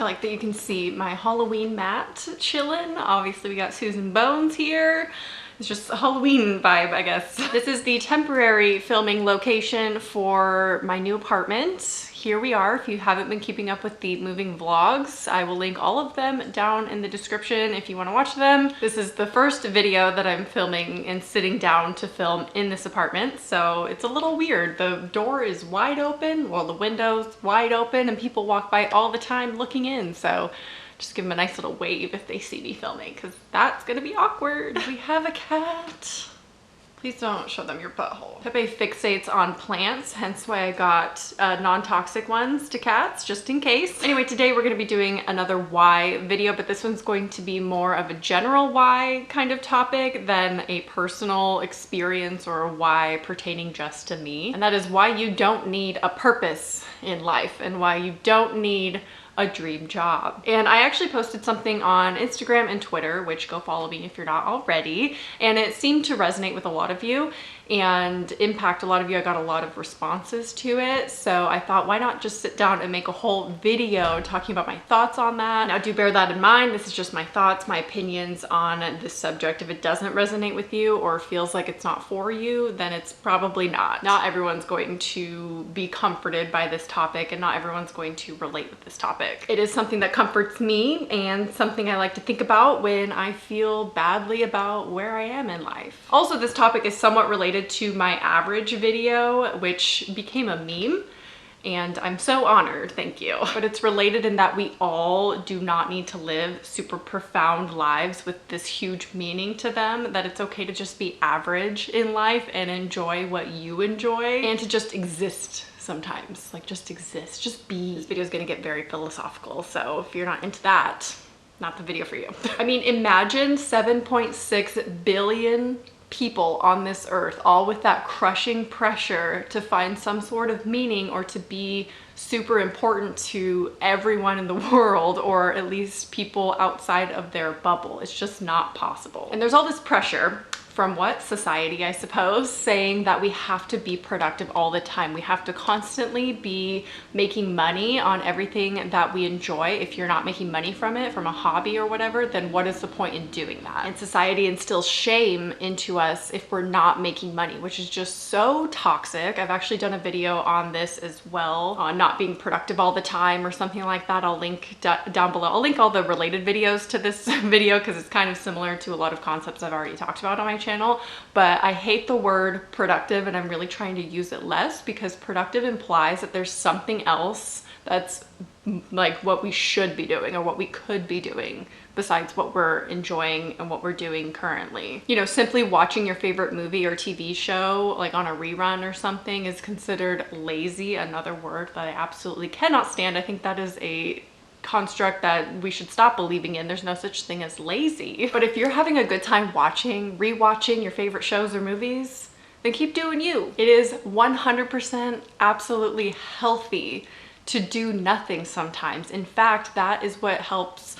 I like that you can see my Halloween mat chillin'. Obviously we got Susan Bones here. It's just a Halloween vibe, I guess. This is the temporary filming location for my new apartment. Here we are. If you haven't been keeping up with the moving vlogs, I will link all of them down in the description if you want to watch them. This is the first video that I'm filming and sitting down to film in this apartment, so it's a little weird. The door is wide open, well, the window's wide open, and people walk by all the time looking in, so just give them a nice little wave if they see me filming, because that's gonna be awkward. We have a cat. Please don't show them your butthole. Pepe fixates on plants, hence why I got non-toxic ones to cats, just in case. Anyway, today we're gonna be doing another why video, but this one's going to be more of a general why kind of topic than a personal experience or a why pertaining just to me. And that is why you don't need a purpose in life and why you don't need a dream job. And I actually posted something on Instagram and Twitter, which go follow me if you're not already, and it seemed to resonate with a lot of you and impact a lot of you. I got a lot of responses to it, so I thought, why not just sit down and make a whole video talking about my thoughts on that. Now do bear that in mind, this is just my thoughts, my opinions on this subject. If it doesn't resonate with you or feels like it's not for you, then it's probably not. Not everyone's going to be comforted by this topic, and not everyone's going to relate with this topic. It is something that comforts me and something I like to think about when I feel badly about where I am in life. Also, this topic is somewhat related to my average video, which became a meme, and I'm so honored, thank you. But it's related in that we all do not need to live super profound lives with this huge meaning to them, that it's okay to just be average in life and enjoy what you enjoy and to just exist sometimes. Like, just exist, just be. This video is gonna get very philosophical, so if you're not into that, not the video for you. I mean, imagine 7.6 billion people on this earth, all with that crushing pressure to find some sort of meaning or to be super important to everyone in the world, or at least people outside of their bubble. It's just not possible. And there's all this pressure from what? Society, I suppose, saying that we have to be productive all the time. We have to constantly be making money on everything that we enjoy. If you're not making money from it, from a hobby or whatever, then what is the point in doing that? And society instills shame into us if we're not making money, which is just so toxic. I've actually done a video on this as well, on not being productive all the time or something like that. I'll link down below. I'll link all the related videos to this video because it's kind of similar to a lot of concepts I've already talked about on my channel, but I hate the word productive and I'm really trying to use it less, because productive implies that there's something else that's like what we should be doing or what we could be doing besides what we're enjoying and what we're doing currently. You know, simply watching your favorite movie or TV show like on a rerun or something is considered lazy, another word that I absolutely cannot stand. I think that is a construct that we should stop believing in. There's no such thing as lazy. But if you're having a good time watching, rewatching your favorite shows or movies, then keep doing you. It is 100% absolutely healthy to do nothing sometimes. In fact, that is what helps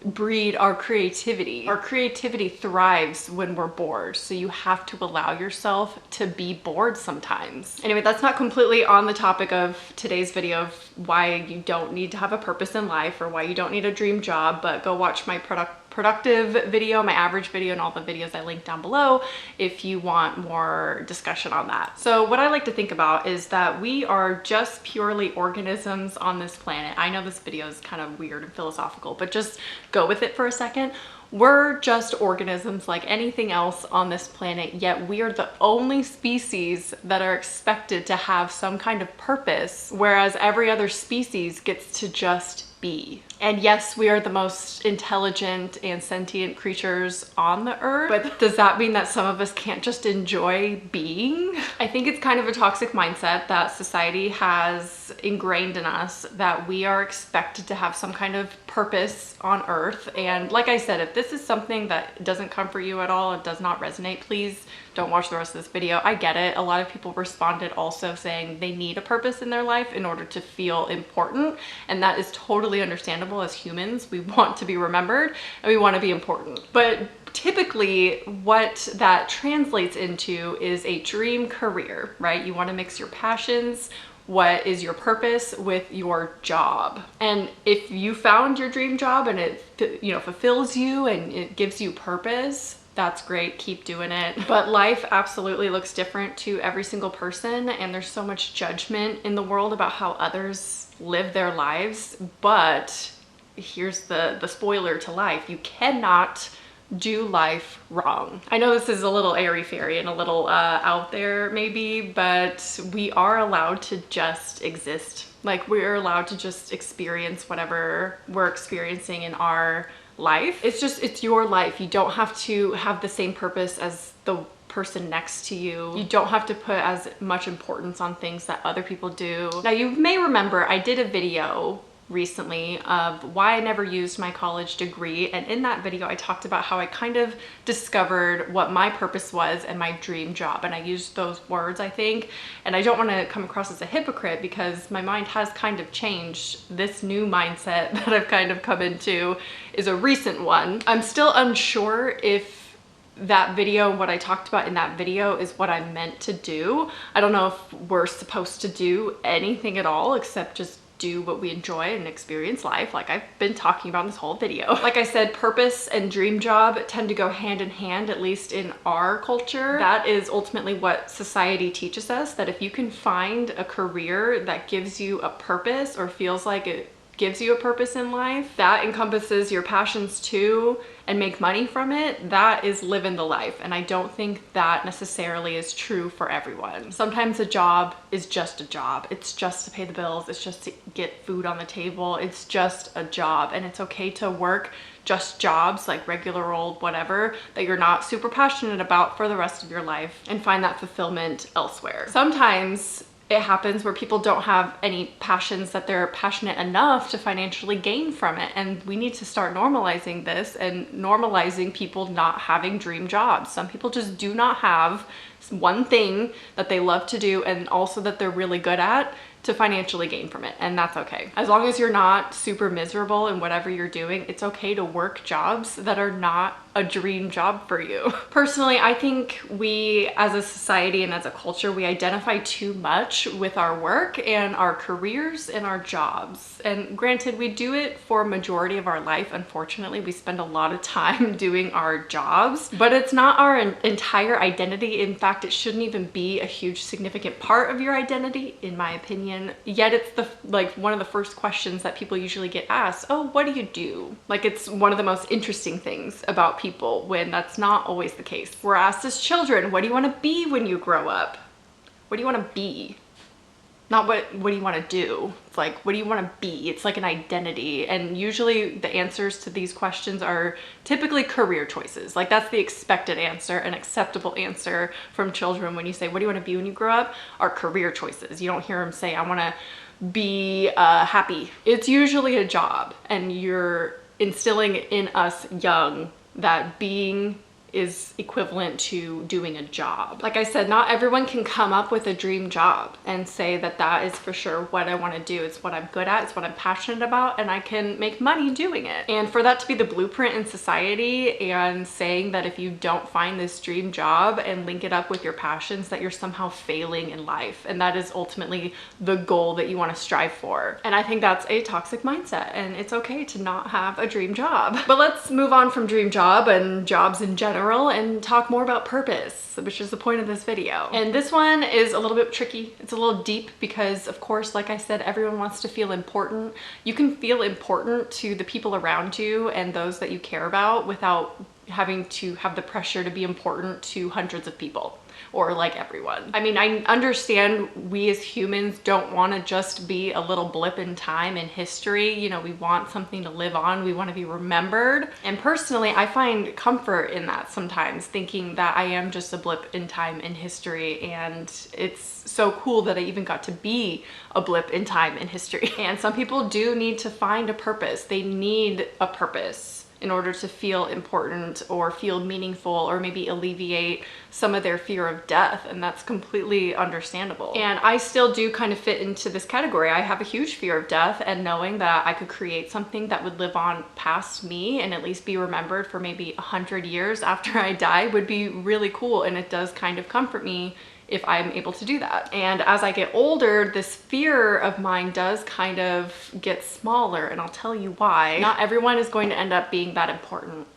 breed our creativity. Our creativity thrives when we're bored, so you have to allow yourself to be bored sometimes. Anyway, that's not completely on the topic of today's video of why you don't need to have a purpose in life or why you don't need a dream job, but go watch my productive video, my average video, and all the videos I linked down below if you want more discussion on that. So what I like to think about is that we are just purely organisms on this planet. I know this video is kind of weird and philosophical, but just go with it for a second. We're just organisms like anything else on this planet, yet we are the only species that are expected to have some kind of purpose, whereas every other species gets to just be. And yes, we are the most intelligent and sentient creatures on the earth, but does that mean that some of us can't just enjoy being? I think it's kind of a toxic mindset that society has ingrained in us, that we are expected to have some kind of purpose on earth. And like I said, if this is something that doesn't comfort you at all, it does not resonate, please don't watch the rest of this video. I get it. A lot of people responded also saying they need a purpose in their life in order to feel important, and that is totally understandable. As humans, we want to be remembered and we want to be important. But typically what that translates into is a dream career, right? You want to mix your passions what is your purpose with your job. And if you found your dream job and it, you know, fulfills you and it gives you purpose, that's great, keep doing it. But life absolutely looks different to every single person, and there's so much judgment in the world about how others live their lives. But here's the spoiler to life: you cannot do life wrong. I know this is a little airy-fairy and a little out there maybe, but we are allowed to just exist. Like, we're allowed to just experience whatever we're experiencing in our life. It's your life. You don't have to have the same purpose as the person next to you. You don't have to put as much importance on things that other people do. Now, you may remember I did a video recently of why I never used my college degree, and in that video I talked about how I kind of discovered what my purpose was and my dream job, and I used those words, I think, and I don't want to come across as a hypocrite because my mind has kind of changed. This new mindset that I've kind of come into is a recent one. I'm still unsure if that video, what I talked about in that video, is what I meant to do. I don't know if we're supposed to do anything at all except just do what we enjoy and experience life, like I've been talking about in this whole video. Like I said, purpose and dream job tend to go hand in hand, at least in our culture. That is ultimately what society teaches us, that if you can find a career that gives you a purpose or feels like it gives you a purpose in life, that encompasses your passions too, and make money from it, that is living the life. And I don't think that necessarily is true for everyone. Sometimes a job is just a job. It's just to pay the bills. It's just to get food on the table. It's just a job. And it's okay to work just jobs, like regular old whatever, that you're not super passionate about for the rest of your life, and find that fulfillment elsewhere. Sometimes it happens where people don't have any passions that they're passionate enough to financially gain from it. And we need to start normalizing this and normalizing people not having dream jobs. Some people just do not have one thing that they love to do and also that they're really good at to financially gain from it, and that's okay. As long as you're not super miserable in whatever you're doing, it's okay to work jobs that are not a dream job for you. Personally, I think we as a society and as a culture, we identify too much with our work and our careers and our jobs. And granted, we do it for a majority of our life. Unfortunately, we spend a lot of time doing our jobs, but it's not our entire identity. In fact, it shouldn't even be a huge significant part of your identity, in my opinion. Yet it's one of the first questions that people usually get asked. Oh, what do you do? Like, it's one of the most interesting things about people, when that's not always the case. We're asked as children, what do you want to be when you grow up? What do you want to be? Not what do you want to do? It's like, what do you want to be? It's like an identity. And usually the answers to these questions are typically career choices. Like, that's the expected answer, an acceptable answer from children when you say, what do you want to be when you grow up? Are career choices. You don't hear them say, I want to be happy. It's usually a job, and you're instilling in us young that being is equivalent to doing a job. Like I said, not everyone can come up with a dream job and say that that is for sure what I want to do. It's what I'm good at, it's what I'm passionate about, and I can make money doing it. And for that to be the blueprint in society, and saying that if you don't find this dream job and link it up with your passions, that you're somehow failing in life, and that is ultimately the goal that you want to strive for. And I think that's a toxic mindset, and it's okay to not have a dream job. But let's move on from dream job and jobs in general and talk more about purpose, which is the point of this video. And this one is a little bit tricky. It's a little deep because, of course, like I said, everyone wants to feel important. You can feel important to the people around you and those that you care about without having to have the pressure to be important to hundreds of people, or like everyone. I mean, I understand we as humans don't want to just be a little blip in time in history. You know, we want something to live on. We want to be remembered. And personally, I find comfort in that sometimes, thinking that I am just a blip in time in history. And it's so cool that I even got to be a blip in time in history. And some people do need to find a purpose. They need a purpose in order to feel important or feel meaningful, or maybe alleviate some of their fear of death, and that's completely understandable. And I still do kind of fit into this category. I have a huge fear of death, and knowing that I could create something that would live on past me and at least be remembered for maybe 100 years after I die would be really cool, and it does kind of comfort me if I'm able to do that. And as I get older, this fear of mine does kind of get smaller, and I'll tell you why. Not everyone is going to end up being that important.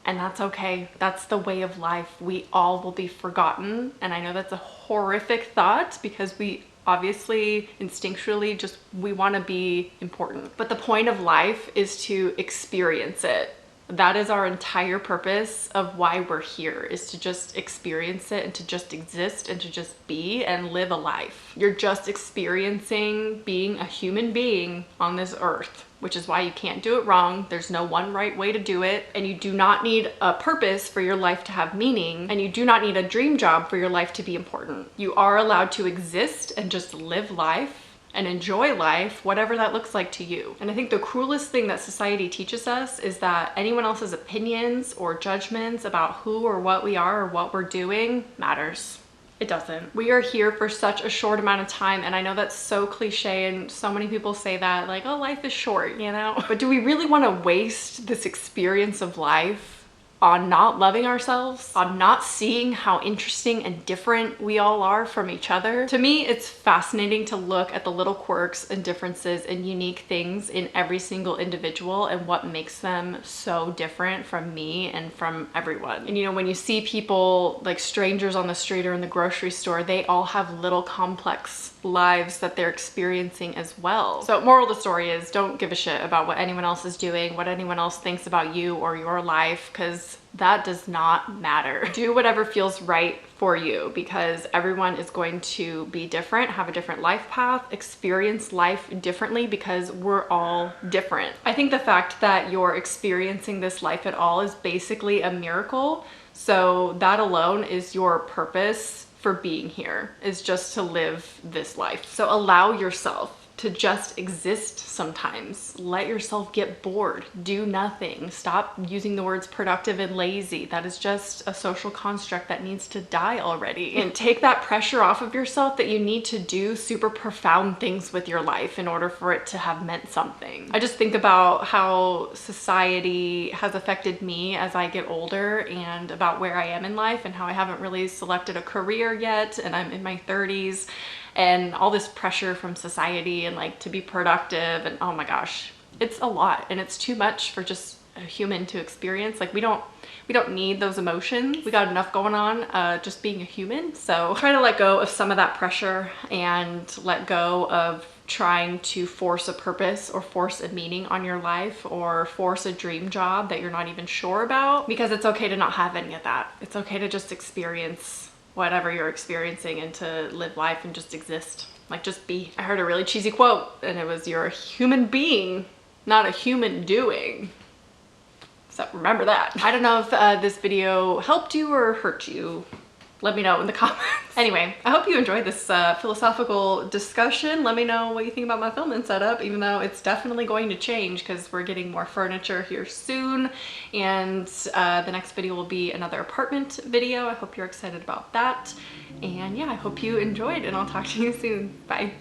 And that's okay. That's the way of life. We all will be forgotten. And I know that's a horrific thought because we obviously instinctually we want to be important. But the point of life is to experience it. That is our entire purpose of why we're here, is to just experience it and to just exist and to just be and live a life. You're just experiencing being a human being on this earth, which is why you can't do it wrong. There's no one right way to do it. And you do not need a purpose for your life to have meaning. And you do not need a dream job for your life to be important. You are allowed to exist and just live life and enjoy life, whatever that looks like to you. And I think the cruelest thing that society teaches us is that anyone else's opinions or judgments about who or what we are or what we're doing matters. It doesn't. We are here for such a short amount of time, and I know that's so cliche and so many people say that, like, oh, life is short, you know? But do we really want to waste this experience of life on not loving ourselves, on not seeing how interesting and different we all are from each other? To me, it's fascinating to look at the little quirks and differences and unique things in every single individual and what makes them so different from me and from everyone. And you know, when you see people like strangers on the street or in the grocery store, they all have little complex lives that they're experiencing as well. So moral of the story is, don't give a shit about what anyone else is doing, what anyone else thinks about you or your life, because that does not matter. Do whatever feels right for you, because everyone is going to be different, have a different life path, experience life differently, because we're all different. I think the fact that you're experiencing this life at all is basically a miracle. So that alone is your purpose for being here, is just to live this life. So allow yourself to just exist sometimes. Let yourself get bored. Do nothing. Stop using the words productive and lazy. That is just a social construct that needs to die already. And take that pressure off of yourself that you need to do super profound things with your life in order for it to have meant something. I just think about how society has affected me as I get older and about where I am in life and how I haven't really selected a career yet, and I'm in my 30s. And all this pressure from society and like to be productive, and oh my gosh, it's a lot and it's too much for just a human to experience. Like we don't need those emotions. We got enough going on just being a human. So try to let go of some of that pressure and let go of trying to force a purpose or force a meaning on your life or force a dream job that you're not even sure about, because it's okay to not have any of that. It's okay to just experience whatever you're experiencing and to live life and just exist. Like, just be. I heard a really cheesy quote and it was, you're a human being, not a human doing. So remember that. I don't know if this video helped you or hurt you. Let me know in the comments. Anyway, I hope you enjoyed this philosophical discussion. Let me know what you think about my filming setup, even though it's definitely going to change because we're getting more furniture here soon. And the next video will be another apartment video. I hope you're excited about that. And yeah, I hope you enjoyed, and I'll talk to you soon. Bye.